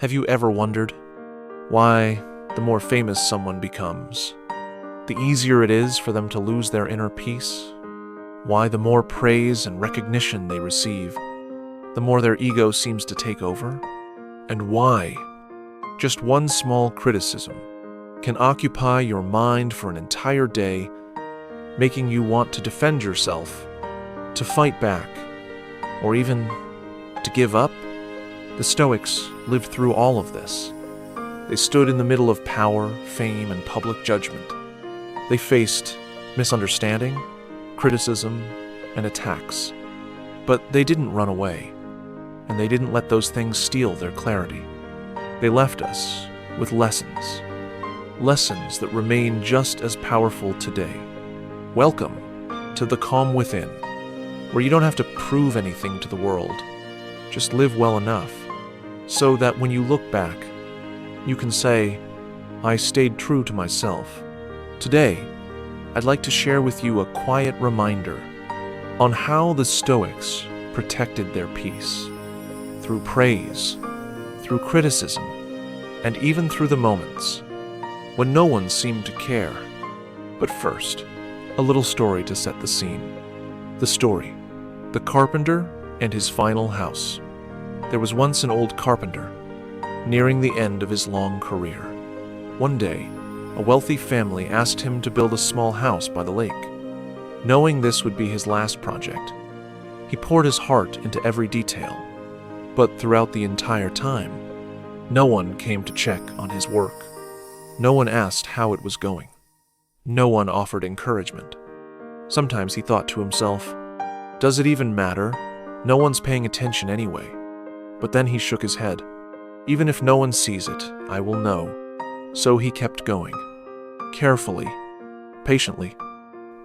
Have you ever wondered why the more famous someone becomes, the easier it is for them to lose their inner peace? Why the more praise and recognition they receive, the more their ego seems to take over? And why just one small criticism can occupy your mind for an entire day, making you want to defend yourself, to fight back, or even to give up? The Stoics lived through all of this. They stood in the middle of power, fame, and public judgment. They faced misunderstanding, criticism, and attacks. But they didn't run away, and they didn't let those things steal their clarity. They left us with lessons that remain just as powerful today. Welcome to the calm within, where you don't have to prove anything to the world. Just live well enough so that when you look back, you can say, I stayed true to myself. Today, I'd like to share with you a quiet reminder on how the Stoics protected their peace, through praise, through criticism, and even through the moments when no one seemed to care. But first, a little story to set the scene. The story: the carpenter and his final house. There was once an old carpenter, nearing the end of his long career. One day, a wealthy family asked him to build a small house by the lake. Knowing this would be his last project, he poured his heart into every detail. But throughout the entire time, no one came to check on his work. No one asked how it was going. No one offered encouragement. Sometimes he thought to himself, does it even matter? No one's paying attention anyway. But then he shook his head. Even if no one sees it, I will know. So he kept going, carefully, patiently,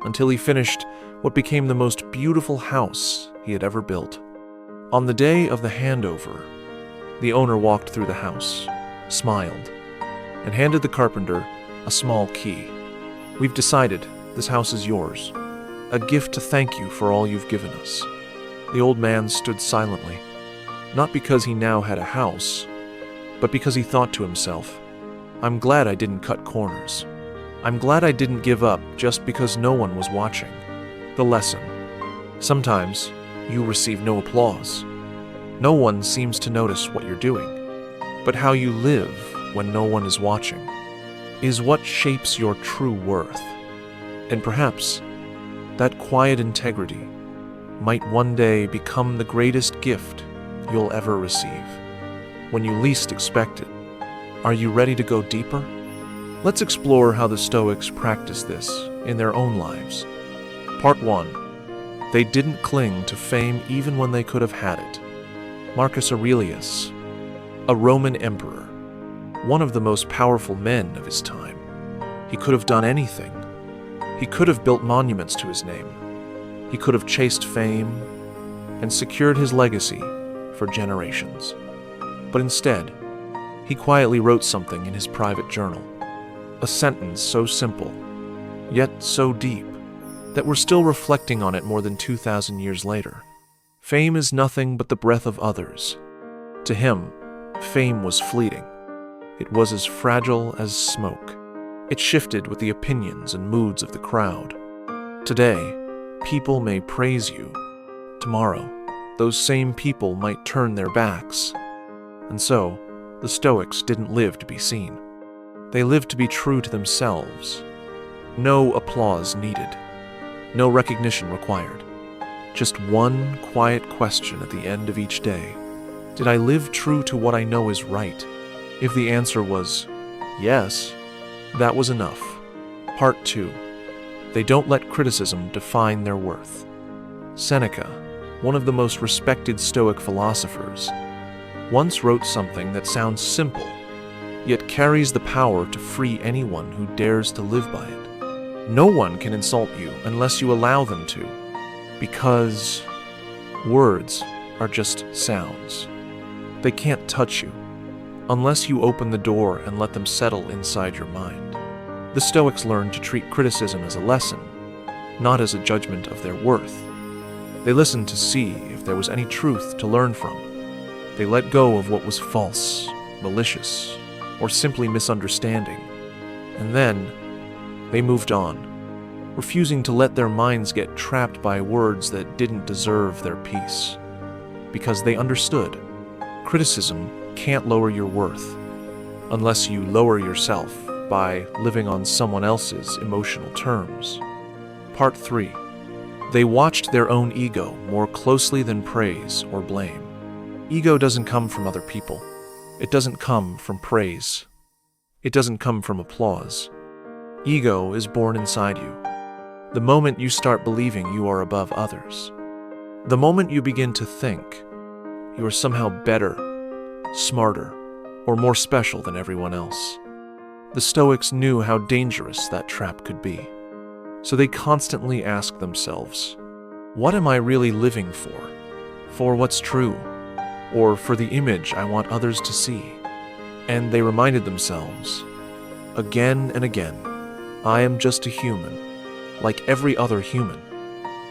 until he finished what became the most beautiful house he had ever built. On the day of the handover, the owner walked through the house, smiled, and handed the carpenter a small key. We've decided this house is yours, a gift to thank you for all you've given us. The old man stood silently, not because he now had a house, but because he thought to himself, I'm glad I didn't cut corners. I'm glad I didn't give up just because no one was watching. The lesson: sometimes you receive no applause. No one seems to notice what you're doing. But how you live when no one is watching is what shapes your true worth. And perhaps that quiet integrity might one day become the greatest gift you'll ever receive. When you least expect it, are you ready to go deeper? Let's explore how the Stoics practiced this in their own lives. Part 1. They didn't cling to fame even when they could have had it. Marcus Aurelius, a Roman emperor, one of the most powerful men of his time. He could have done anything. He could have built monuments to his name. He could have chased fame and secured his legacy for generations. But instead, he quietly wrote something in his private journal, a sentence so simple, yet so deep, that we're still reflecting on it more than 2,000 years later. Fame is nothing but the breath of others. To him, fame was fleeting. It was as fragile as smoke. It shifted with the opinions and moods of the crowd. Today, people may praise you. Tomorrow, those same people might turn their backs. And so, the Stoics didn't live to be seen. They lived to be true to themselves. No applause needed. No recognition required. Just one quiet question at the end of each day. Did I live true to what I know is right? If the answer was yes, that was enough. Part 2. They don't let criticism define their worth. Seneca, one of the most respected Stoic philosophers, once wrote something that sounds simple, yet carries the power to free anyone who dares to live by it. No one can insult you unless you allow them to, because words are just sounds. They can't touch you unless you open the door and let them settle inside your mind. The Stoics learned to treat criticism as a lesson, not as a judgment of their worth. They listened to see if there was any truth to learn from. They let go of what was false malicious, or simply misunderstanding. And then, they moved on, refusing to let their minds get trapped by words that didn't deserve their peace. Because they understood, criticism can't lower your worth unless you lower yourself by living on someone else's emotional terms. Part 3. They watched their own ego more closely than praise or blame. Ego doesn't come from other people. It doesn't come from praise. It doesn't come from applause. Ego is born inside you. The moment you start believing you are above others. The moment you begin to think you are somehow better, smarter, or more special than everyone else. The Stoics knew how dangerous that trap could be. So they constantly asked themselves, what am I really living for? For what's true? Or for the image I want others to see? And they reminded themselves, again and again, I am just a human, like every other human,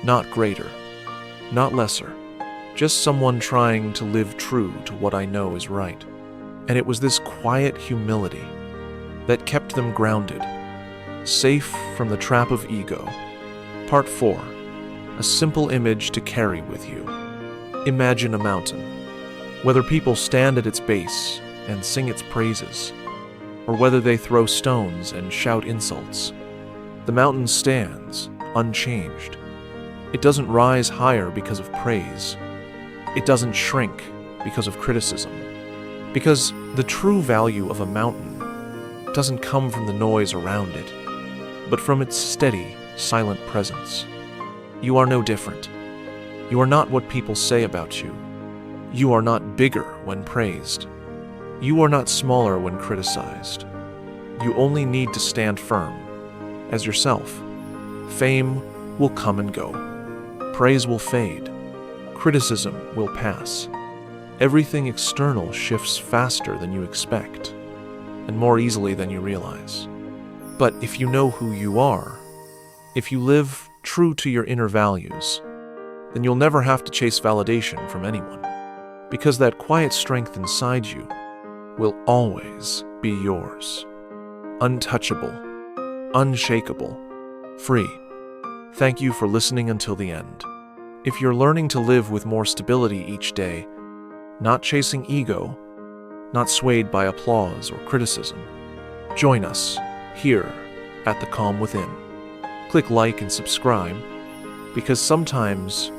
not greater, not lesser, just someone trying to live true to what I know is right. And it was this quiet humility that kept them grounded, safe from the trap of ego. Part 4. A simple image to carry with you. Imagine a mountain. Whether people stand at its base and sing its praises, or whether they throw stones and shout insults, the mountain stands unchanged. It doesn't rise higher because of praise. It doesn't shrink because of criticism. Because the true value of a mountain doesn't come from the noise around it, but from its steady, silent presence. You are no different. You are not what people say about you. You are not bigger when praised. You are not smaller when criticized. You only need to stand firm as yourself. Fame will come and go. Praise will fade. Criticism will pass. Everything external shifts faster than you expect, and more easily than you realize. But if you know who you are, if you live true to your inner values, then you'll never have to chase validation from anyone, because that quiet strength inside you will always be yours. Untouchable, unshakable, free. Thank you for listening until the end. If you're learning to live with more stability each day, not chasing ego, not swayed by applause or criticism, join us here at The Calm Within. Click like and subscribe, because sometimes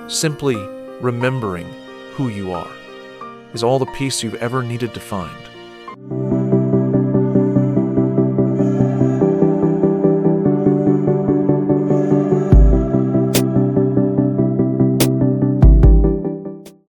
simply remembering who you are is all the peace you've ever needed to find.